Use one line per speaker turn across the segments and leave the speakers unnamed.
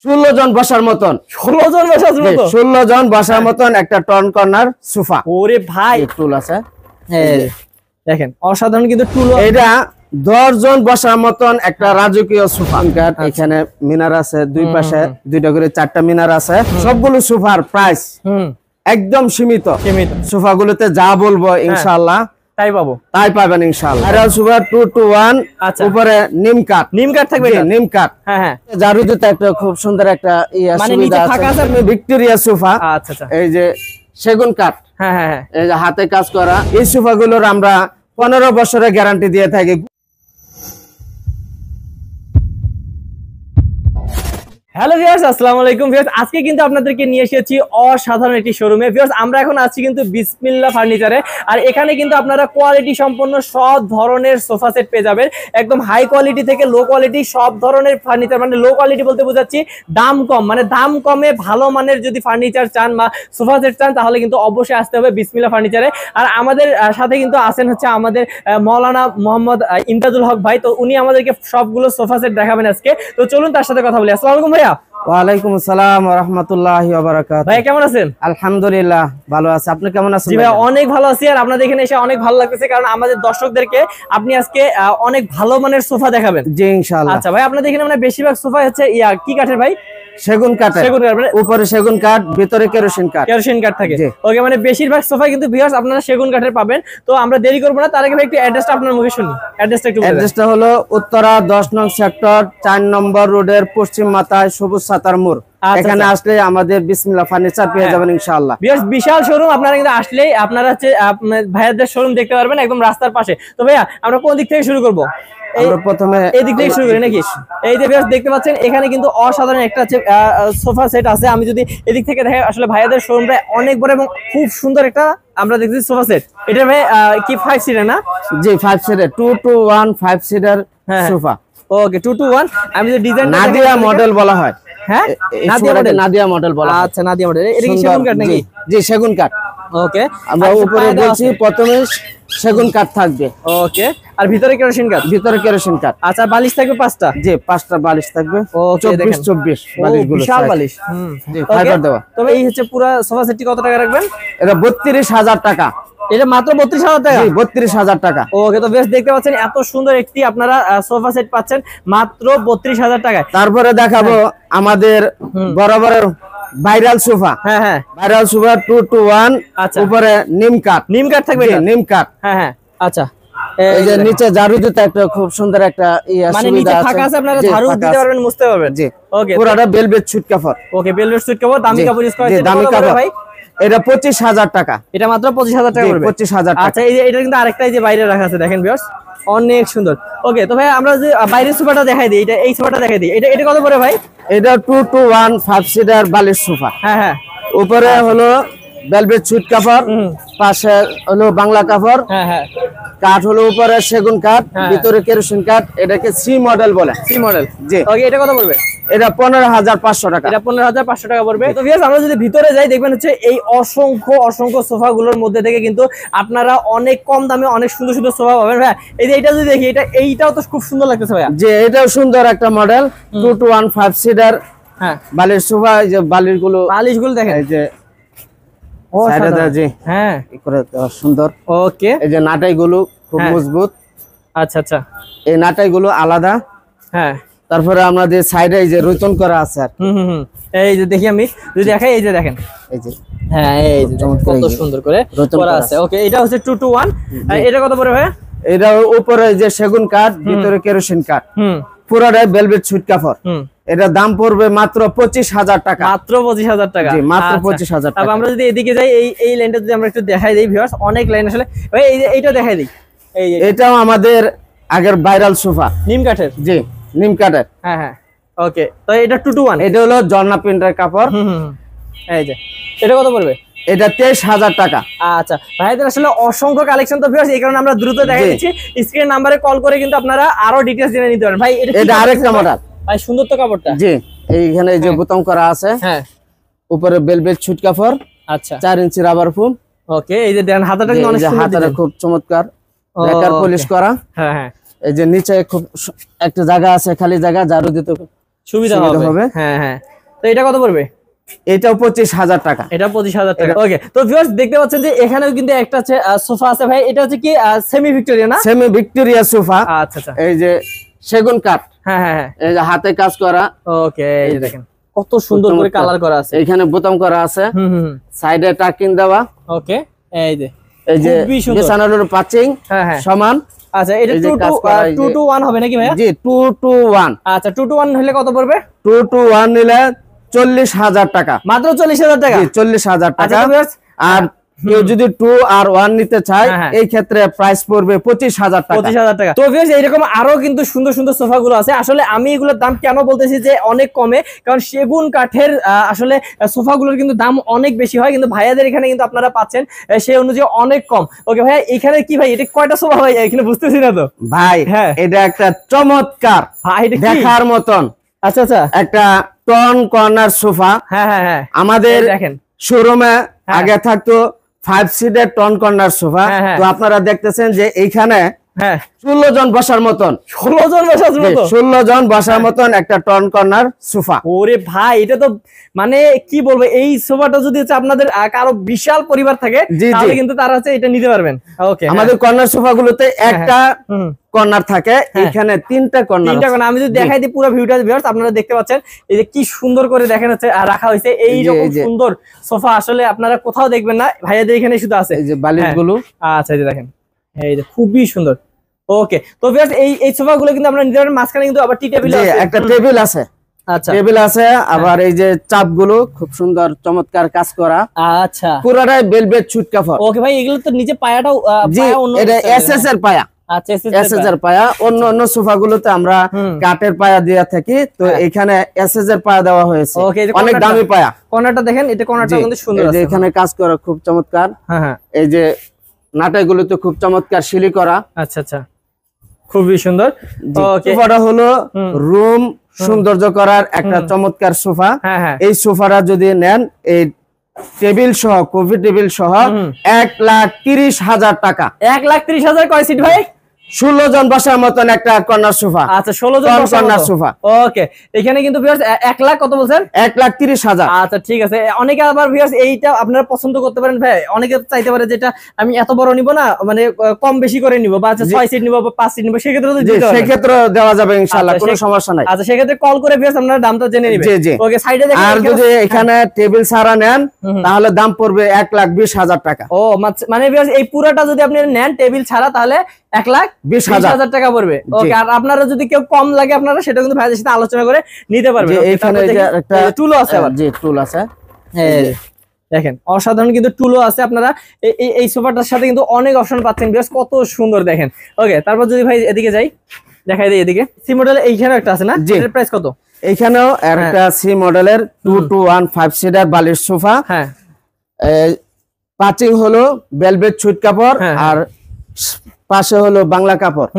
16 জন বসার মতন
16 জন বসার মতন
16 জন বসার মতন একটা টন কর্নার সোফা।
ওরে ভাই
টুল আছে
দেখেন অসাধারণ কিন্তু টুল।
এটা 10 জন বসার মতন একটা রাজকীয় সোফা। এখানে মিনার আছে, দুই পাশে দুইটা করে 4টা মিনার আছে। সবগুলো সোফার প্রাইস একদম সীমিত। সোফাগুলোতে যা বলবো ইনশাআল্লাহ তাই পাবেন ইনশাআল্লাহ। ভাইরাল সোফা 2-to-1 উপরে নিম কাঠ
থাকবে।
নিম কাঠ জারুদিতে একটা খুব সুন্দর একটা সুবিধা আছে। Victoria sofa.
আচ্ছা
এই যে সেগুন কাঠ, এই যে হাতে কাজ করা। এই সোফাগুলোর আমরা 15 বছরের গ্যারান্টি দিয়ে থাকি।
হ্যালো ভিউয়ার্স, আসসালামু আলাইকুম ভিউয়ার্স। আজকে কিন্তু আপনাদেরকে নিয়ে এসেছি অসাধারণ একটি শোরুমে। ভিউয়ার্স আমরা এখন আছি কিন্তু বিসমিল্লাহ ফার্নিচারে। আর এখানে কিন্তু আপনারা কোয়ালিটি সম্পন্ন সব ধরনের সোফা সেট পেয়ে যাবেন, একদম হাই কোয়ালিটি থেকে লো কোয়ালিটি সব ধরনের ফার্নিচার। মানে লো কোয়ালিটি বলতে বোঝাচ্ছি দাম কম, মানে দাম কমে ভালো মানের যদি ফার্নিচার চান বা সোফা সেট চান তাহলে কিন্তু অবশ্যই আসতে হবে বিসমিল্লাহ ফার্নিচারে। আর আমাদের সাথে কিন্তু আছেন হচ্ছে আমাদের মৌলানা মোহাম্মদ ইমতাজুল হক ভাই। তো উনি আমাদেরকে সবগুলো সোফা সেট দেখাবেন আজকে। তো চলুন তার সাথে কথা বলি। আসসালামু আলাইকুম ভাইয়া।
ওয়ালাইকুম আসসালাম ওয়া রাহমাতুল্লাহি ওয়া বারাকাতুহু।
ভাই কেমন আছেন?
আলহামদুলিল্লাহ ভালো আছি, আপনি কেমন আছেন?
জি ভাই অনেক ভালো আছি। আর আপনাদের এখানে এসে অনেক ভালো লাগতেছে, কারণ আমাদের দর্শকদেরকে আপনি আজকে অনেক ভালো মানের সোফা দেখাবেন।
জি ইনশাআল্লাহ।
আচ্ছা ভাই, আপনাদের এখানে মানে বেশিরভাগ সোফা হচ্ছে কি কাঠের ভাই?
সেগুন কাঠ। উপরে সেগুন কাঠ, ভিতরে কেরোসিন কাঠ
থাকে। ওকে, মানে বেশিরভাগ সোফা কিন্তু ভিউয়ার্স আপনারা সেগুন কাঠের পাবেন। তো আমরা দেরি করব না, তার আগে ভাই একটু অ্যাড্রেসটা আপনার মুখে শুনি।
অ্যাড্রেসটা হলো উত্তরা 10 নং সেক্টর 4 নম্বর রোডের পশ্চিম মাথায় সবুজ সাতার মোড়। এখানে আসলে আমাদের বিসমিল্লাহ ফার্নিচার পেয়ে যাবেন ইনশাআল্লাহ।
ভিউয়ার্স বিশাল শোরুম, আপনারা কিন্তু আসলেই আপনারা হচ্ছে ভাইয়াদের শোরুম দেখতে পারবেন একদম রাস্তার পাশে। তো ভাইয়া আমরা কোন দিক থেকে শুরু করব?
আমরা প্রথমে
এই দিক থেকে শুরু করি নাকি? এই যে ভিউয়ার্স দেখতে পাচ্ছেন এখানে কিন্তু অসাধারণ একটা সোফা সেট আছে। আমি যদি এদিক থেকে দেখাই, আসলে ভাইয়াদের শোরুমটা অনেক বড় এবং খুব সুন্দর একটা আমরা দেখতেছি সোফা সেট। এটা ভাই কি 5 সিটার না?
জি 5 সিটার, 2-to-1 5 সিটার সোফা।
ওকে 2-to-1। আমি যে ডিজাইন
নাদিয়া মডেল বলা হয়।
হ্যাঁ
নাদিয়া মডেল বলা।
আচ্ছা নাদিয়া মডেল। এটা কি সেগুন কাঠ নাকি?
জি সেগুন কাঠ।
ওকে,
আমরা উপরে বলছি প্রথমে সেগুন কাঠ থাকবে।
ওকে, আর ভিতরে কেরোসিন কাঠ?
ভিতরে কেরোসিন কাঠ।
আচ্ছা বালিশ থাকবে 5টা?
জি 5টা বালিশ থাকবে।
24
বালিশগুলো
বিশাল বালিশ।
জি ফাইবার দেওয়া।
তবে এই হচ্ছে পুরো সোফা সেটটি কত টাকা রাখবেন?
এটা 32,000 টাকা।
এটা মাত্র 32,000 টাকা?
জি 32,000 টাকা।
ওকে, তো বেশ দেখতে পাচ্ছেন এত সুন্দর একটি আপনারা সোফা সেট পাচ্ছেন মাত্র 32,000 টাকায়।
তারপরে দেখাবো আমাদের বরাবরের viral sofa. Viral sofa 2-to-1 উপরে নিম কাঠ থাকবে। নিম কাঠ।
আচ্ছা,
এই যে নিচে ঝাড়ু দিতে একটা খুব সুন্দর একটা
মানে নিচে ফাঁকা আছে, আপনারা ঝাড়ু দিতে পারবেন, মুছতে পারবেন।
জি
ওকে,
পুরোটা ভেলভেট সুট কাপড়।
ওকে, ভেলভেট সুট কাপড়, দামি কাপড় ইউজ করা হয়েছে।
দামি কাপড় ভাই। এটা 25,000 টাকা।
এটা মাত্র 25,000 টাকা পড়বে।
25,000 টাকা।
আচ্ছা, এই যে এটা কিন্তু আরেকটা যে বাইরে রাখা আছে দেখেন ভিউয়ার্স, অনেক সুন্দর। ওকে, তো ভাই আমরা যে বাইরের সোফাটা দেখাই দিই, এই সোফাটা দেখাই দিই। এটা কত পড়ে ভাই?
এটা 2-to-1 5 সিটার বালিশ সোফা। উপরে হলো ভেলভেট সুট কাপড়, পাশে হলো বাংলা কাপড়। কাঠ হলো উপরে সেগুন কাঠ, ভিতরে কেরোসিন কাঠ। এটাকে সি মডেল বলে।
C model.
জি।
ওকে, এটা কত পড়বে?
এটা 15,500 টাকা।
এটা 15,500 টাকা পড়বে। তো ভিউয়ার্স আমরা যদি ভিতরে যাই দেখবেন হচ্ছে এই অসংখ্য সোফাগুলোর মধ্যে থেকে কিন্তু আপনারা অনেক কম দামে অনেক সুন্দর সুন্দর সোফা পাবেন। ভাই এই যে এটা যদি দেখি, এইটাও তো খুব সুন্দর লাগতেছে ভাইয়া।
যে এটাও সুন্দর একটা মডেল 2-to-1 5 সিটার বালিশ সোফা। এই যে বালিশগুলো দেখেন, এই যে সুন্দর।
ওকে,
এই যে নাটাইগুলো খুব মজবুত।
আচ্ছা,
এই নাটাইগুলো আলাদা। তারপরে আমাদের সাইডে এই যে রোচন করা আছে আর
এই যে দেখি আমি যদি দেখাই, এই যে দেখেন, এই যে এই যে কত সুন্দর করে করা আছে। ওকে, এটা হচ্ছে 2-to-1। এটা কত পড়বে ভাই?
এটা উপরে যে সেগুন কাঠ, ভিতরে কেরোসিন কাঠ, পুরোটাই ভেলভেট সুট কাপড়। এটা দাম পড়বে মাত্র 25,000 টাকা।
মাত্র 25,000 টাকা?
জি মাত্র 25,000 টাকা।
আমরা যদি এদিকে যাই, এই লাইনটা যদি আমরা একটু দেখাই দেই ভিউয়ার্স, অনেক লাইন আসলে ভাই। এই যে এইটা দেখাই দেই, এই যে
এটাও আমাদের আগের ভাইরাল সোফা,
নিম কাঠের।
জি নিম কাঠের।
ওকে, তো এটা 2-to-1।
এটা হলো জর্না প্রিন্টের কাপড়।
এই যে এটা কত পড়বে?
এটা 23,000 টাকা।
আচ্ছা ভাইদের আসলে অসংখ্য কালেকশন তো ভিউয়ার্স, এই কারণে আমরা দ্রুত দেখাই দিচ্ছি। স্ক্রিন নাম্বারে কল করে কিন্তু আপনারা আরো ডিটেইলস জেনে নিতে পারেন। ভাই
এটা আরেকটা মডেল
ভাই, সুন্দর তো কাপড়টা।
জি এইখানে যে বোতাম করা আছে, উপরে ভেলভেট সুট কাপড়। আচ্ছা 4 ইঞ্চি রাবার ফোম।
ওকে, এই যে দেখেন হাতাটা কিন্তু অনেক সুন্দর,
হাতাটা খুব চমৎকার, লেকার পলিশ করা। এই যে নিচে খুব একটা জায়গা আছে, খালি জায়গা, ঝাড়ু দিতে
সুবিধা হবে। হ্যাঁ হ্যাঁ, তো এটা কত পড়বে?
এটাও 25,000 টাকা।
এটা 25,000 টাকা। ওকে, তো ভিউয়ার্স দেখতে পাচ্ছেন যে এখানেও কিন্তু একটা আছে সোফা আছে ভাই, এটা হচ্ছে কি সেমি ভিক্টোরিয়া না?
Semi Victoria sofa.
আচ্ছা আচ্ছা,
এই যে সেগুন কাঠ,
হ্যাঁ হ্যাঁ হ্যাঁ,
এই যে হাতে কাজ করা।
ওকে, এই যে দেখেন কত সুন্দর করে কালার করা আছে।
এখানে বোতাম করা আছে, সাইডে টাকিং দেওয়া।
ওকে, এই যে
বিছানার পাচিং সমান।
আচ্ছা, এটা 2 to 1 হবে নাকি ভাইয়া?
জি 2 to 1।
আচ্ছা, 2 to 1 হলে কত পড়বে?
2 to 1 নিলে 40,000 টাকা,
মাত্র 40,000 টাকা।
40,000 টাকা। আর কেউ যদি 2 আর 1 নিতে চায়, এই ক্ষেত্রে প্রাইস পড়বে 25,000 টাকা।
25,000 টাকা। তো ভিউয়ার্স এরকম আরো কিন্তু সুন্দর সুন্দর সোফা গুলো আছে। আসলে আমি এগুলোর দাম কেন বলতেছি যে অনেক কমে, কারণ সেগুন কাঠের আসলে সোফা গুলোর কিন্তু দাম অনেক বেশি হয়, কিন্তু ভাইয়াদের এখানে কিন্তু আপনারা পাচ্ছেন সেই অনুযায়ী অনেক কম। ওকে ভাইয়া, এখানে কি ভাই এটা কয়টা সোফা ভাই এখানে বুঝতেছি না তো
ভাই। এটা একটা চমৎকার দেখার মতন,
আচ্ছা আচ্ছা, একটা
টন কর্নার সোফা।
হ্যাঁ হ্যাঁ হ্যাঁ,
আমাদের দেখেন শোরুমে আগে থাকতো 5 সিটের টন কর্নার সোফা। তো আপনারা দেখতেছেন যে এইখানে 16 জন বসার মতন,
16 জন বসার মতন,
16 জন বসার মতন একটা টন কর্নার সোফা।
ওরে ভাই, এটা তো মানে কি বলবো, এই সোফাটা যদি আপনাদের কারো বিশাল পরিবার থাকে তাহলে কিন্তু তারা হচ্ছে এটা নিতে পারবেন। ওকে,
আমাদের কর্নার সোফা গুলোতে একটা কর্নার থাকে, এখানে 3টা কর্নার।
আমি যদি দেখাই দিই পুরো ভিউটা ভিউয়ার্স, আপনারা দেখতে পাচ্ছেন এই যে কি সুন্দর করে দেখেন হচ্ছে রাখা হয়েছে। এই রকম সুন্দর সোফা আসলে আপনারা কোথাও দেখবেন না, ভাইয়াদের এখানে শুধু আছে।
এই যে বালিশগুলো,
আচ্ছা এই যে দেখেন, এই যে খুবই সুন্দর। ওকে, তো ভিউয়ার্স এই সোফা গুলো কিন্তু আমরা নিতে পারবেন। মাঝখানে কিন্তু আবার টি টেবিল আছে,
একটা টেবিল আছে। আচ্ছা, টেবিল আছে, আবার এই যে চাপগুলো খুব সুন্দর চমৎকার কাজ করা।
আচ্ছা,
পুরোটাই ভেলভেট সুট কাপড়।
ওকে ভাই, এগুলো তো নিচে পায়াটাও অন্য,
এটা এসএস এর পায়া। আচ্ছা, এসএস এর পায়া। অন্য সোফা গুলোতে আমরা কাঠের পায়া দেয়া থাকি, তো এখানে এসএস এর পায়া দেওয়া হয়েছে, অনেক দামি পায়া।
কর্নারটা দেখেন, এটা কর্নারটা কিন্তু সুন্দর আছে,
এখানে কাজ করা খুব চমৎকার। হ্যাঁ, এই যে নাটাইগুলোতে খুব চমৎকার শিলি করা।
আচ্ছা আচ্ছা, খুবই সুন্দর।
সোফাটা হলো রুম সৌন্দর্য করার একটা চমৎকার সোফা। এই সোফাটা যদি নেন, এই টেবিল সহ, কফি টেবিল সহ 1,30,000 টাকা।
1,30,000 কয় সিট ভাই?
16 জন বসার মতন একটা কর্নার সোফা।
আচ্ছা, 16 জন
কর্নার সোফা।
ওকে, এখানে কিন্তু ভিউয়ার্স 1 লাখ কত বলছেন?
1,30,000।
আচ্ছা, ঠিক আছে। অনেকে আবার ভিউয়ার্স এইটা আপনারা পছন্দ করতে পারেন ভাই, অনেকে চাইতে পারে যেটা আমি এত বড় নিব না, মানে কম বেশি করে নিব, বা 6 সিট নিব বা 5 সিট নিব, সেক্ষেত্রে তো দিতে পারবেন।
সেক্ষেত্রে দেওয়া যাবে ইনশাআল্লাহ, কোনো সমস্যা নাই।
আচ্ছা, সেক্ষেত্রে কল করে ভিউয়ার্স আপনারা দামটা জেনে নেবেন। ওকে, সাইডে দেখেন।
আর যদি এখানে টেবিল ছাড়া নেন তাহলে দাম পড়বে 1,20,000 টাকা।
ও মানে ভিউয়ার্স এই পুরোটা যদি আপনি নেন টেবিল ছাড়া, তাহলে 1,20,000 টাকা পড়বে। ওকে, আর আপনারা যদি কেউ কম লাগে আপনারা সেটা কিন্তু ভাইদের সাথে আলোচনা করে নিতে পারবেন।
এখানে একটা
টুলও আছে, আবার
জি টুল আছে,
দেখেন অসাধারণ কিন্তু টুলও আছে। আপনারা এই সোফাটার সাথে কিন্তু অনেক অপশন পাচ্ছেন, বেশ কত সুন্দর দেখেন। ওকে, তারপর যদি ভাই এদিকে যাই, দেখাই দিই এদিকে। সি মডেল এইখানে একটা আছে না, এর প্রাইস কত?
এইখানেও একটা সি মডেলের 2 to 1 5 সিটার বালিশ সোফা। হ্যাঁ, পাচিং হলো ভেলভেট সুইট কাপড়, আর পাশে হলো বাংলা কাপড়।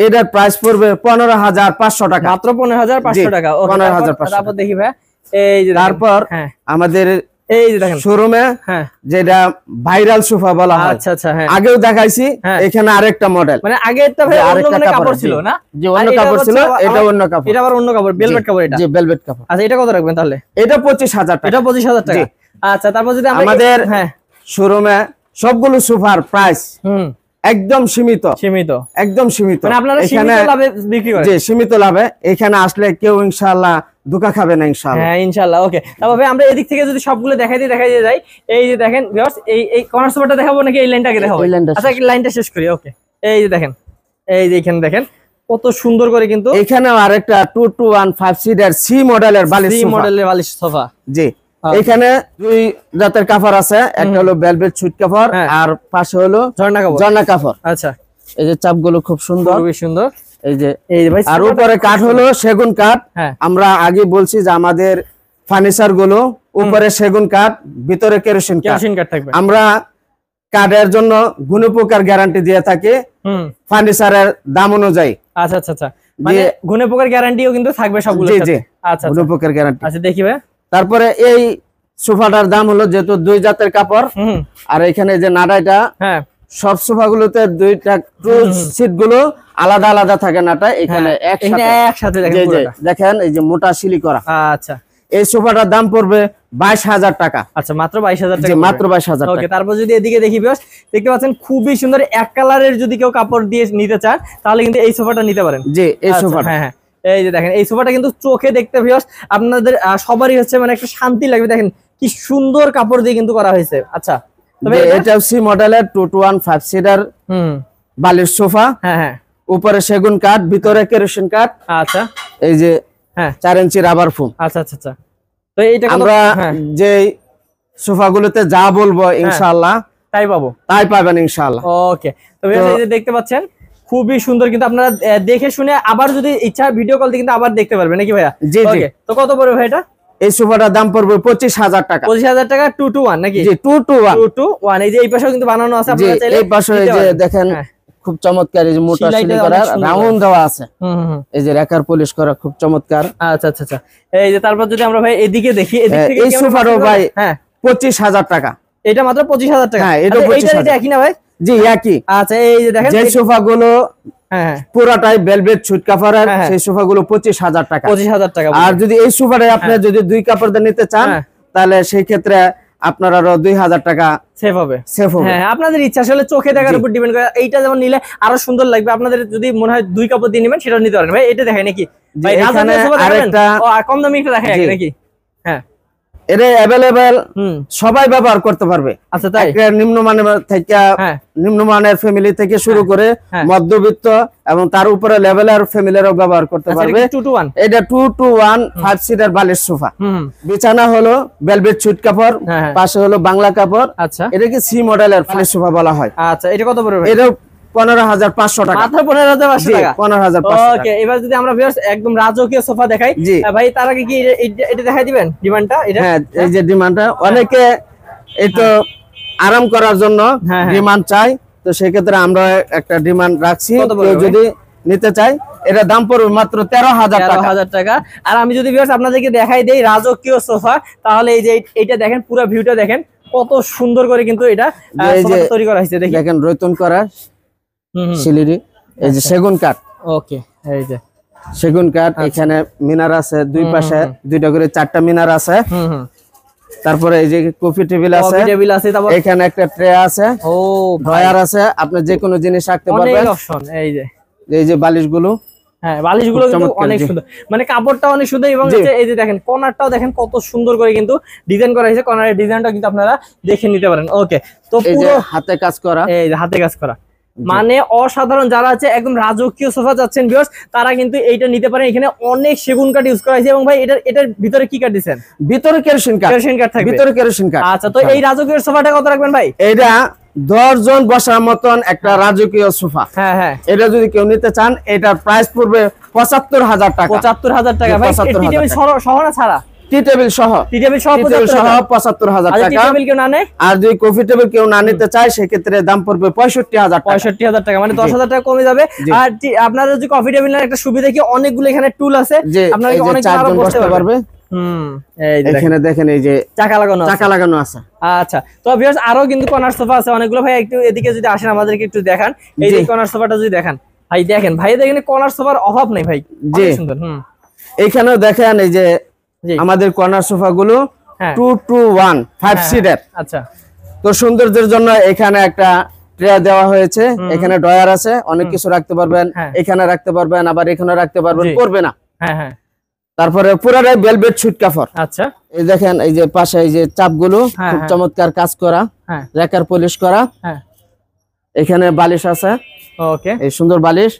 এটার প্রাইস পড়বে 15,500 টাকা,
মাত্র 15,500 টাকা। ওকে, 15,500। তারপর দেখি ভাই, এই যে
তারপর আমাদের
এই যে দেখেন
শোরুমে যেটা ভাইরাল সোফা বলা হয়।
আচ্ছা আচ্ছা, হ্যাঁ,
আগেও দেখাইছি। এখানে আরেকটা মডেল,
মানে আগেরটা ভাই অন্য মানে কাপড় ছিল না?
যে অন্য কাপড় ছিল, এটা অন্য কাপড়,
এটা আবার অন্য কাপড়, ভেলভেট কাপড় এটা।
জি, ভেলভেট কাপড়।
আচ্ছা, এটা কত রাখবেন তাহলে?
এটা 25,000 টাকা।
এটা 25,000 টাকা। আচ্ছা, তারপর যদি
আমাদের শোরুমে সবগুলো সোফার প্রাইস একদম সীমিত, একদম সীমিত।
মানে আপনারা সীমিত লাভে বিক্রি করেন?
জি, সীমিত লাভে। এখানে আসলে কেউ ইনশাআল্লাহ ধোঁকা খাবে না, ইনশাআল্লাহ।
হ্যাঁ, ইনশাআল্লাহ। ওকে, তারপর আমরা এদিক থেকে যদি সবগুলো দেখাই দিয়ে যাই, এই যে দেখেন ভিউয়ার্স, এই কর্নার সোফাটা দেখাবো নাকি এই লাইনটাকে দেখাবো? আচ্ছা, এই লাইনটা শেষ করি। ওকে, এই যে দেখেন, এই যে এখানে দেখেন কত সুন্দর করে কিন্তু
এখানেও আরেকটা 2 to 1 5 সিটার সি মডেলের
বালিশ সোফা।
জি, এখানে 2 জাতের কাপড় আছে, একটা হলো ভেলভেট সুইট কাপড়, আর পাশে হলো ঝর্ণা কাপড়।
আচ্ছা,
এই যে চাপগুলো খুব সুন্দর,
খুবই সুন্দর।
এই যে ভাই, আর উপরে কাঠ হলো সেগুন কাঠ। আমরা আগে বলছি যে আমাদের ফার্নিচার গুলো উপরে সেগুন কাঠ, ভিতরে কেরোসিন কাঠ
থাকবে।
আমরা কাঠের জন্য গুণপোকার গ্যারান্টি দিয়ে থাকি ফার্নিচারের দাম অনুযায়ী।
আচ্ছা আচ্ছা আচ্ছা, মানে গুণপোকার গ্যারান্টিও কিন্তু থাকবে সবগুলো।
জি, আচ্ছা, গুণপোকার গ্যারান্টি।
আচ্ছা, দেখি ভাই।
তারপরে এই সোফাটার দাম হলো, যেহেতু 2 জাতের কাপড়, আর এখানে যে নাড়াইটা, সব সোফা গুলোতে 2টা টু সিট গুলো আলাদা আলাদা থাকে নাটা, এখানে
একসাথে
দেখেন এই যে মোটা শিলি করা।
আচ্ছা,
এই সোফাটার দাম পড়বে 22,000 টাকা।
আচ্ছা, মাত্র 22,000 টাকা,
মাত্র 22,000 টাকা।
ওকে, তারপর যদি এদিকে দেখি ভিউয়ার্স, দেখতে পাচ্ছেন খুবই সুন্দর এক কালারের যদি কেউ কাপড় দিয়ে নিতে চান তাহলে কিন্তু এই সোফাটা নিতে পারেন।
জি, এই সোফাটা,
হ্যাঁ, এই যে দেখেন এই সোফাটা কিন্তু চোখে দেখতে ভিউয়ার্স আপনাদের সবারই হচ্ছে মানে একটা শান্তি লাগবে। দেখেন কি সুন্দর কাপড় দিয়ে কিন্তু করা হয়েছে। আচ্ছা, তবে
এটা সি মডেলের 2-to-1 5 সিটার বালিশ সোফা।
হ্যাঁ,
উপরে সেগুন কাঠ, ভিতরে কেরোসিন কাঠ।
আচ্ছা,
এই যে 4 ইঞ্চি রাবার ফোম।
আচ্ছা, তো এইটা
আমরা যে সোফাগুলোতে যা বলবো ইনশাআল্লাহ
তাই
পাবেন ইনশাআল্লাহ।
ওকে, তো এই যে দেখতে পাচ্ছেন খুবই সুন্দর, কিন্তু আপনারা দেখে শুনে আবার যদি ইচ্ছা ভিডিও কল দিয়ে কিন্তু আবার দেখতে পারবেন নাকি ভাইয়া?
জি জি।
তো কত পড়বে ভাই এটা?
এই সোফাটার দাম পড়বে 25,000 টাকা।
25,000 টাকা 2-to-1 নাকি?
জি, 2-to-1।
এই যে এই পাশেও কিন্তু বানানো আছে, আপনারা চাইলে
এই পাশে এই যে দেখেন খুব চমৎকার, এই যে মোটা শিলি করা রাউন্ড দেওয়া আছে। এই যে রেকার পলিশ করা খুব চমৎকার।
আচ্ছা, এই যে তারপর যদি আমরা ভাই এদিকে দেখি, এদিক থেকে
এই সোফারও ভাই 25,000 টাকা।
এটা মাত্র 25,000 টাকা।
হ্যাঁ, এটা 25,000
এটা একই না ভাই?
জি, একই।
আচ্ছা, এই যে দেখেন
যে সোফাগুলো পুরাটাই ভেলভেট সুইট কাপড়ের, সেই সোফাগুলো 25,000 টাকা।
25,000 টাকা।
আর যদি এই সোফাটা আপনি যদি 2 কাপড় দিয়ে নিতে চান তাহলে সেই ক্ষেত্রে আপনার আরো 2,000 টাকা
সেভ হবে।
হ্যাঁ,
আপনাদের ইচ্ছা, আসলে চোখে দেখার উপর ডিপেন্ড করে। এইটা যেমন নিলে আরো সুন্দর লাগবে, আপনাদের যদি মনে হয় 2 কাপড় দিয়ে নেবেন সেটা নিতে পারেন ভাই। এটা দেখাই নাকি ভাই?
এখানে আরেকটা
কম দামি একটা দেখাই নাকি? হ্যাঁ,
এটা अवेलेबल, সবাই ব্যবহার করতে পারবে।
আচ্ছা, তাই
নিম্নমানের থেকে নিম্নমানের ফ্যামিলি থেকে শুরু করে মধ্যবিত্ত এবং তার উপরে লেভেলের ফ্যামিলিরও ব্যবহার করতে পারবে। এটা 2-to-1 5 সিটার বালিশ সোফা। বিছানা হলো ভেলভেট সুইট কাপড়, পাশে হলো বাংলা কাপড়।
আচ্ছা,
এটাকে সি মডেলের বালিশ সোফা বলা হয়।
আচ্ছা, এটা কত পড়বে?
এটা 15,500 টাকা।
মাত্র 15,500 টাকা।
15,500
ওকে, এবার যদি আমরা ভিউয়ার্স একদম রাজকীয় সোফা দেখাই ভাই, তার আগে কি এটা দেখাই দিবেন ডিমান্ডটা? এটা
হ্যাঁ, এই যে ডিমান্ডটা অনেকে একটু আরাম করার জন্য ডিমান্ড চাই, তো সেই ক্ষেত্রে আমরা একটা ডিমান্ড রাখছি। কেউ যদি নিতে চাই এটা দাম পড়বে মাত্র 13,000
টাকা। আর আমি যদি ভিউয়ার্স আপনাদেরকে দেখাই দেই রাজকীয় সোফা, তাহলে এই যে এটা দেখেন, পুরো ভিউটা দেখেন কত সুন্দর করে কিন্তু এটা তৈরি করা হয়েছে।
দেখেন রয়তুন করা শিলিরি, এই যে সেগুন কাঠ।
ওকে, এই যে
সেগুন কাঠ। এখানে মিনার আছে, দুই পাশে 2টা করে 4টা মিনার আছে। তারপরে এই যে কফি টেবিল আছে, তারপর এখানে একটা ট্রে আছে, ড্রয়ার আছে, আপনি যে কোনো জিনিস রাখতে পারবেন। এই যে বালিশগুলো,
বালিশগুলো কিন্তু অনেক সুন্দর, মানে কাপড়টা অনেক সুন্দর। এবং এই যে দেখেন কর্নারটাও দেখেন কত সুন্দর করে কিন্তু ডিজাইন করা হয়েছে। কর্নারের ডিজাইনটা কিন্তু আপনারা দেখে নিতে পারেন। ওকে, তো পুরো
হাতে কাজ করা,
এই যে হাতে কাজ করা, মানে অসাধারণ। যারা আছে একদম রাজকীয় সোফা যাচ্ছেন ভিউয়ার্স, তারা কিন্তু এইটা নিতে পারেন। এখানে অনেক সেগুন কাঠ ইউজ করা হয়েছে। এবং ভাই এটার ভিতরে কি কাঠ দিবেন?
ভিতরে কেরোসিন কাঠ।
থাকবে
ভিতরে কেরোসিন কাঠ।
আচ্ছা, তো এই রাজকীয় সোফাটা কত রাখবেন ভাই?
এটা 10 জন বসার মতন একটা রাজকীয় সোফা।
হ্যাঁ,
এটা যদি কেউ নিতে চান এটার প্রাইস পড়বে 75,000 টাকা।
75,000 টাকা ভাই। টি টেবিল সহ না ছাড়া?
টি টেবিল সহ 75,000 টাকা। আর যদি কফি টেবিল কেউ না নিতে চায় সেক্ষেত্রে দাম পড়বে 65,000
টাকা, মানে 10,000 টাকা কমে যাবে। আর আপনারা যদি কফি টেবিল নেন, একটা সুবিধা কি অনেকগুলো এখানে টুল আছে, আপনারা অনেক আরাম বসতে পারবে।
এখানে দেখেন এই যে
চাকা
লাগানো আছে।
আচ্ছা, তো ভিউয়ার্স আরো কিন্তু কর্নার সোফা আছে অনেকগুলো। ভাই একটু এদিকে যদি আসেন আমাদেরকে একটু দেখান। এই যে কর্নার সোফাটা যদি দেখান ভাই, দেখেন ভাই, দেখেন কর্নার সোফার অভাব নেই ভাই, অনেক সুন্দর।
এইখানেও দেখেন এই যে আমাদের কর্নার সোফা গুলো 2-to-1 5 সিটার।
আচ্ছা,
তো সৌন্দর্যের জন্য এখানে একটা ট্রে দেওয়া হয়েছে, এখানে ড্রয়ার আছে, অনেক কিছু রাখতে পারবেন, এখানে রাখতে পারবেন, আবার এখানে রাখতে পারবেন, পড়বে না। তারপরে পুরাটাই ভেলভেট সুইট কাপড়।
আচ্ছা,
এই দেখেন এই যে পাশে এই যে চাপগুলো খুব চমৎকার কাজ করা, রেকার পলিশ করা। এখানে বালিশ আছে,
ওকে,
এই সুন্দর বালিশ।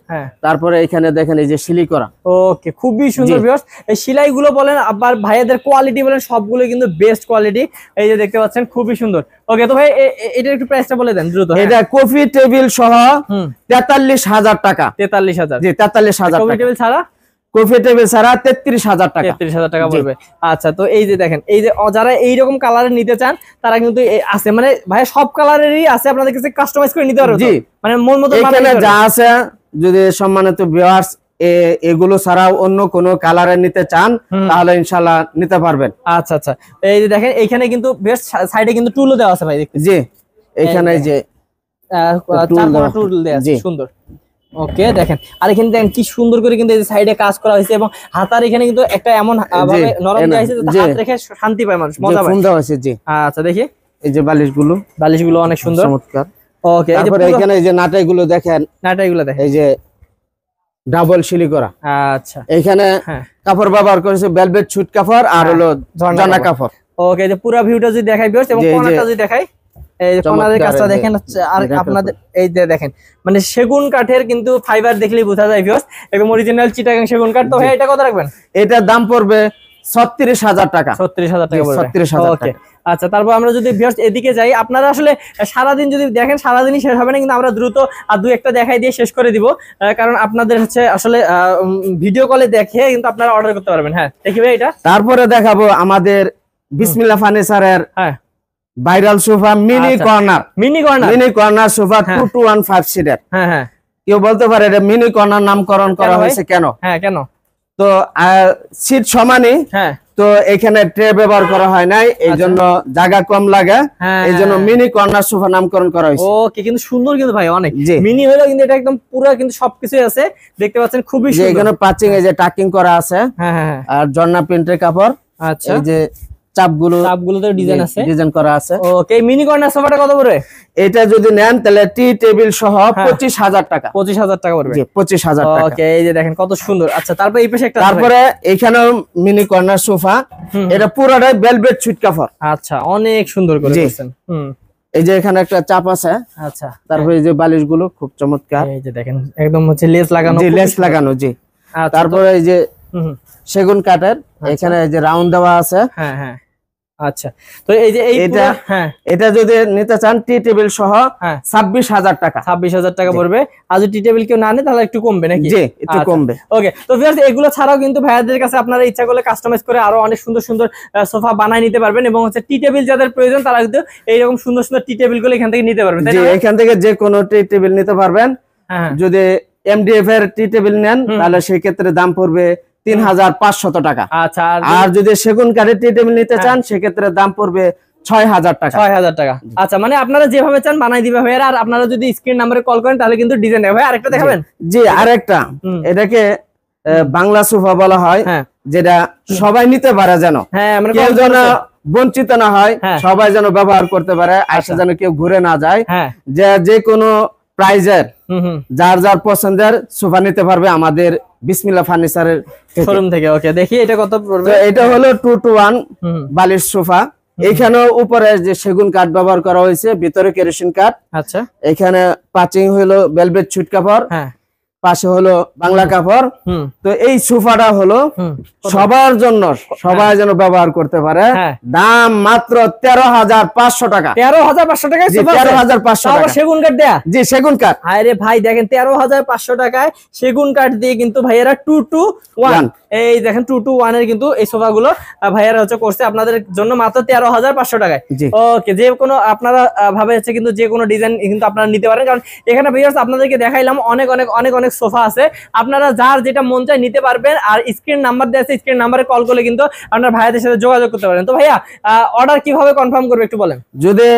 তারপরে এখানে দেখেন এই যে সিলি করা।
ওকে, খুবই সুন্দর ভিউয়ার্স। এই সেলাই গুলো বলেন, আবার ভাইয়াদের কোয়ালিটি বলেন, সবগুলো কিন্তু বেস্ট কোয়ালিটি। এই যে দেখতে পাচ্ছেন খুবই সুন্দর। ওকে, তো ভাই এটার একটু প্রাইসটা বলে দেন দ্রুত।
এটা কফি টেবিল সহ 43,000 টাকা।
43,000?
জি, 43,000
কফি টেবিল ছাড়া?
কফি টেবিল ছাড়া 33,000 টাকা।
33,000 টাকা পড়বে। আচ্ছা, তো এই যে দেখেন, এই যে যারা এইরকম কালারের নিতে চান তারা কিন্তু আছে, মানে ভাই সব কালারেরই আছে, আপনাদের কাছে কাস্টমাইজ করে নিতে পারবেন। জি, মানে মন মতো
এখানে যা আছে, যদি সম্মানিত ভিউয়ার্স এগুলো ছাড়াও অন্য কোন কালারের নিতে চান তাহলে ইনশাআল্লাহ নিতে পারবেন।
আচ্ছা, এই যে দেখেন এইখানে কিন্তু বেস্ট সাইডে কিন্তু টুলও দেওয়া আছে ভাই, দেখতে।
জি, এখানে যে
টুল দেওয়া আছে, সুন্দর। ওকে দেখেন, আর এখানে দেখেন কি সুন্দর করে কিন্তু এই সাইডে কাজ করা হয়েছে এবং হাতার এখানে কিন্তু একটা এমন ভাবে নরম দেয়া হয়েছে যাতে হাত রেখে শান্তি পায় মানুষ, মজা পায়।
সুন্দর হয়েছে জি।
আচ্ছা দেখি
এই যে
বালিশগুলো অনেক সুন্দর,
চমৎকার।
ওকে
তারপরে এখানে এই যে নাটাইগুলো দেখেন,
নাটাইগুলো দেখেন
এই যে ডাবল সিলি করা।
আচ্ছা
এখানে কাপড় ব্যবহার করেছে ভেলভেট সুট কাপড় আর হলো ঝর্ণা কাপড়।
ওকে, যে পুরো ভিউটা যদি দেখাই ভিউয়ার্স এবং কোণাটা যদি দেখাই, এই যে কোণার কাজটা দেখেন আর আপনাদের এই যে দেখেন মানে সেগুন কাঠের কিন্তু ফাইবার দেখলেই বোঝা যায় ভিউয়ার্স, একদম অরিজিনাল চিটাগাং সেগুন কাঠ। তো ভাই এটা কত রাখবেন?
এটার দাম পড়বে 36,000 টাকা।
36,000 টাকা পড়বে।
36,000
ওকে
টাকা।
আচ্ছা, তারপর আমরা যদি ভিউয়ার্স এদিকে যাই, আপনারা আসলে সারাদিন যদি দেখেন সারাদিনই শেষ হবে না, কিন্তু আমরা দ্রুত আর দুই একটা দেখাই দিয়ে শেষ করে দিব, কারণ আপনাদের হচ্ছে আসলে ভিডিও কলে দেখে কিন্তু আপনারা অর্ডার করতে পারবেন। হ্যাঁ দেখি ভাই এটা।
তারপরে দেখাবো আমাদের বিসমিল্লাহ ফার্নিচারের viral sofa mini corner sofa 2215 সিটের।
হ্যাঁ
কেউ বলতে পারে এটা মিনি কর্নার নামকরণ করা হয়েছে কেন?
কেন?
তো সিট সমানই, তো এখানে ট্রে ব্যবহার করা হয় নাই, এই জন্য জায়গা কম লাগে, এই জন্য মিনি কর্নার সোফা নামকরণ করা হয়েছে।
ওকে, কিন্তু সুন্দর কিন্তু ভাই, অনেক মিনি হলেও কিন্তু এটা একদম পুরো কিন্তু সবকিছুই আছে, দেখতে পাচ্ছেন খুবই সুন্দর।
এখানে পাচিং এই যে টাকিং করা আছে, আর ঝর্ণা প্রিন্টের কাপড়।
আচ্ছা,
এই যে চাপগুলোতে
ডিজাইন আছে,
ডিজাইন করা আছে।
ওকে, মিনি কর্নার সোফাটা কত পড়বে?
এটা যদি নেন তাহলে টি টেবিল সহ 25,000 টাকা।
25,000 টাকা পড়বে।
জি 25,000 টাকা।
ওকে, এই যে দেখেন কত সুন্দর। আচ্ছা, তারপর এই পাশে একটা,
তারপরে এখানেও মিনি কর্নার সোফা, এটা পুরোটাই ভেলভেট সুইট কাপড়।
আচ্ছা, অনেক সুন্দর করে করেছেন।
এই যে এখানে একটা চাপ আছে।
আচ্ছা,
তারপরে এই যে বালিশগুলো খুব চমৎকার,
এই যে দেখেন একদম হচ্ছে লেস লাগানো।
জি লেস লাগানো, জি। তারপরে এই যে সেগুন কাঠের, এখানে এই যে রাউন্ড দেওয়া আছে।
হ্যাঁ আচ্ছা, তো এই যে
এটা যদি নিতে চান টি টেবিল সহ 26,000 টাকা।
26,000 টাকা পড়বে। আর যদি টি টেবিল কেউ না নেয় তাহলে একটু কমবে নাকি?
জি একটু কমবে।
ওকে, তো ভিউয়ার্স এগুলো ছাড়াও কিন্তু ভাইয়াদের কাছে আপনারা ইচ্ছা করলে কাস্টমাইজ করে আরো অনেক সুন্দর সুন্দর সোফা বানায় নিতে পারবেন, এবং হচ্ছে টি টেবিল যাদের প্রয়োজন তারা কিন্তু এইরকম সুন্দর সুন্দর টি টেবিল গুলো এখান থেকে নিতে পারবেন।
জি, এখান থেকে যে কোনো টি টেবিল নিতে পারবেন। যদি এমডিএফ এর টি টেবিল নেন তাহলে সেই ক্ষেত্রে দাম পড়বে 3,500 টাকা।
আচ্ছা,
আর যদি সেগুন কাঠের টি টেবিল নিতে চান সেক্ষেত্রে দাম পড়বে 6,000 টাকা।
6,000 টাকা। আচ্ছা, মানে আপনারা যেভাবে চান বানাই দিবে ভাইয়া। আর আপনারা যদি স্ক্রিন নাম্বারে কল করেন তাহলে কিন্তু ডিজাইন হবে। আরেকটা দেখাবেন?
জি, আরেকটা, এটাকে বাংলা সোফা বলা হয়, যেটা সবাই নিতে পারে, যেন কেউ যেন বঞ্চিত না হয়, সবাই যেন ব্যবহার করতে পারে, আসে যেন কেউ ঘুরে না যায়, যে কোনো প্রাইজের যার যার পছন্দের সোফা নিতে পারবে আমাদের বিসমিল্লাহ ফার্নিচারের
শোরুম থেকে। ওকে, দেখি এটা কত পড়বে।
এটা হলো 2-to-1 বালিশ সোফা। এখানে উপরে যে সেগুন কাঠ ব্যবহার করা হয়েছে, ভিতরে কেরোসিন কাঠ।
আচ্ছা,
এখানে পাচিং হলো ভেলভেট সুইট কাপড়, পাশে হলো বাংলা কাপড়। তো এই সোফাটা হলো সবার জন্য, সবাই যেন ব্যবহার করতে পারে। দাম মাত্র 13,500 টাকা।
13,500 টাকায় সোফা?
13,500 টাকা।
সেগুন কাঠ দেয়া?
জি, সেগুন কাঠ।
আরে ভাই দেখেন 13,500 টাকায় সেগুন কাঠ দিয়ে কিন্তু ভাইয়ারা 2-to-1, এই দেখেন 2-to-1 এর কিন্তু এই সোফা গুলো ভাইয়ারা হচ্ছে করছে আপনাদের জন্য মাত্র 13,500 টাকায়। ওকে, যে কোনো আপনারা ভাবে হচ্ছে কিন্তু যে কোনো ডিজাইন কিন্তু আপনারা নিতে পারেন, কারণ এখানে ভিউয়ার্স আপনাদেরকে দেখাইলাম অনেক অনেক অনেক অনেক সোফা আছে, আপনারা যার যেটা মন চায় নিতে পারবেন। আর স্ক্রিন নাম্বার দেওয়া আছে, স্ক্রিন নাম্বারে কল করলে কিন্তু আপনার ভাইয়াদের সাথে যোগাযোগ করতে পারেন। তো ভাইয়া অর্ডার কিভাবে কনফার্ম করবে একটু বলেন?
যদি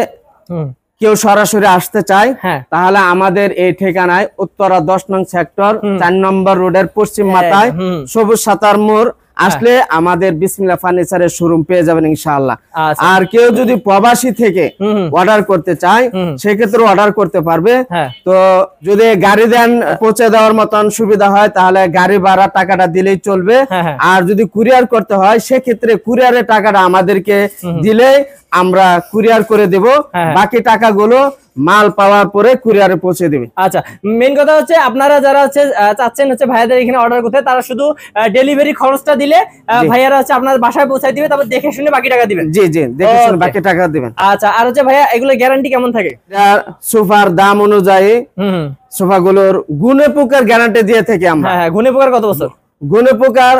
কেউ সরাসরি আসতে চায় তাহলে আমাদের এই ঠিকানায় উত্তরা 10 নং সেক্টর 4 নম্বর রোডের পশ্চিম মাথায় সবুজ সাতার মোড় আসলে আমাদের বিসমিল্লাহ ফার্নিচারের শোরুম পেয়ে যাবেন ইনশাআল্লাহ। আর কেউ যদি প্রবাসী থেকে অর্ডার করতে চায় সেক্ষেত্রে অর্ডার করতে পারবে। তো যদি গাড়ি দেন পৌঁছে দেওয়ার মতন সুবিধা হয় তাহলে গাড়ি ভাড়া টাকাটা দিলেই চলবে। আর যদি কুরিয়ার করতে হয় সেক্ষেত্রে কুরিয়ারের টাকাটা আমাদেরকে দিলে আমরা কুরিয়ার করে দেব, বাকি টাকাগুলো মাল পাওয়ার পরে কুরিয়ারে পৌঁছে দিবে।
আচ্ছা, মেইন কথা হচ্ছে আপনারা যারা হচ্ছে চাচ্ছেন হচ্ছে ভাইয়াদের এখানে অর্ডার করতে, তারা শুধু ডেলিভারি খরচটা দিলে ভাইয়ারা হচ্ছে আপনার বাসায় পৌঁছায় দিবে, তারপর দেখে শুনে বাকি টাকা দিবেন।
জি জি, দেখে শুনে বাকি টাকা দিবেন।
আচ্ছা, আর হচ্ছে ভাইয়া এগুলো গ্যারান্টি কেমন থাকে?
সোফার দাম অনুযায়ী সোফাগুলোর গুণে পোকার গ্যারান্টি দিয়ে থাকি আমরা।
হ্যাঁ, গুণে পোকার কত বছর?
গুণে পোকার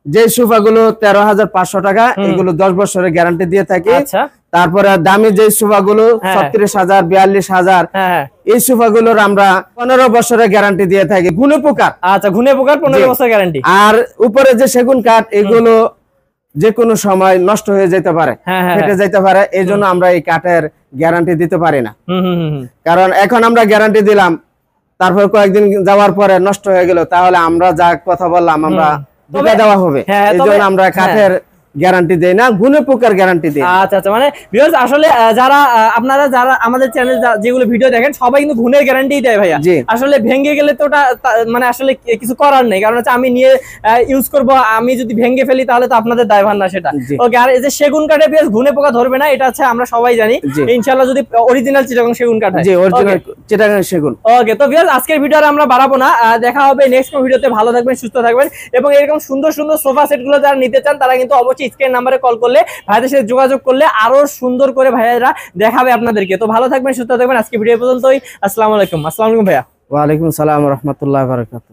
যে সোফাগুলো 13,500 টাকা, এগুলো 10 বছরের গ্যারান্টি দিয়ে থাকি।
আচ্ছা,
তারপরে দামি যে সোফাগুলো 36,000 42,000, এই সোফাগুলোর আমরা 15 বছরের গ্যারান্টি দিয়ে থাকি গুণে পোকার।
আচ্ছা, গুণে পোকার 15 বছর গ্যারান্টি।
আর উপরে যে সেগুন কাঠ এগুলো যে কোনো সময় নষ্ট হয়ে যেতে পারে, ফেটে যেতে পারে, এই জন্য আমরা এই কাঠের গ্যারান্টি দিতে পারি না। কারণ এখন আমরা গ্যারান্টি দিলাম তারপর কয়েকদিন যাওয়ার পরে নষ্ট হয়ে গেল, তাহলে আমরা যা কথা বললাম আমরা ধোকা দেওয়া হবে।
হ্যাঁ,
এই
তবে-
জন্য আমরা কাঠের গ্যারান্টি দেই না, গুণে পোকার গ্যারান্টি দেই।
আচ্ছা আচ্ছা, মানে ভিউয়ার্স আসলে যারা আপনারা যারা আমাদের চ্যানেল যেগুলো ভিডিও দেখেন সবাই কিন্তু গুণের গ্যারান্টি দেয় ভাইয়া।
জি।
আসলে ভেঙে গেলে তো ওটা মানে আসলে কিছু করার নেই, কারণ হচ্ছে আমি নিয়ে ইউজ করব, আমি যদি ভেঙে ফেলি তাহলে তো আপনাদের দায়ভার না সেটা।
জি।
ওকে, আর এই যে সেগুন কাঠে বেশ গুণে পোকা ধরবে না, এটা হচ্ছে আমরা সবাই জানি।
জি।
ইনশাআল্লাহ যদি অরিজিনাল চিটাগং সেগুন কাঠ হয়।
জি, অরিজিনাল চিটাগাং সেগুন।
ওকে, তো ভিউয়ার্স আজকের ভিডিও আমরা বাড়াবো না, দেখা হবে নেক্সট কোন ভিডিওতে। ভালো থাকবেন, সুস্থ থাকবেন, এবং এরকম সুন্দর সুন্দর সোফা সেট গুলো যারা নিতে চান তারা কিন্তু অবশ্যই স্ক্রিন নাম্বারে কল করলে, ভাইদের সাথে যোগাযোগ করলে আরো সুন্দর করে ভাইয়ারা দেখাবে আপনাদেরকে। তো ভালো থাকবেন, সুস্থ থাকবেন, আজকে ভিডিও পর্যন্তই। আসসালামু আলাইকুম। আসসালামু আলাইকুম ভাইয়া।
ওয়ালাইকুম সালাম ওয়া রাহমাতুল্লাহি ওয়া বারাকাতুহু।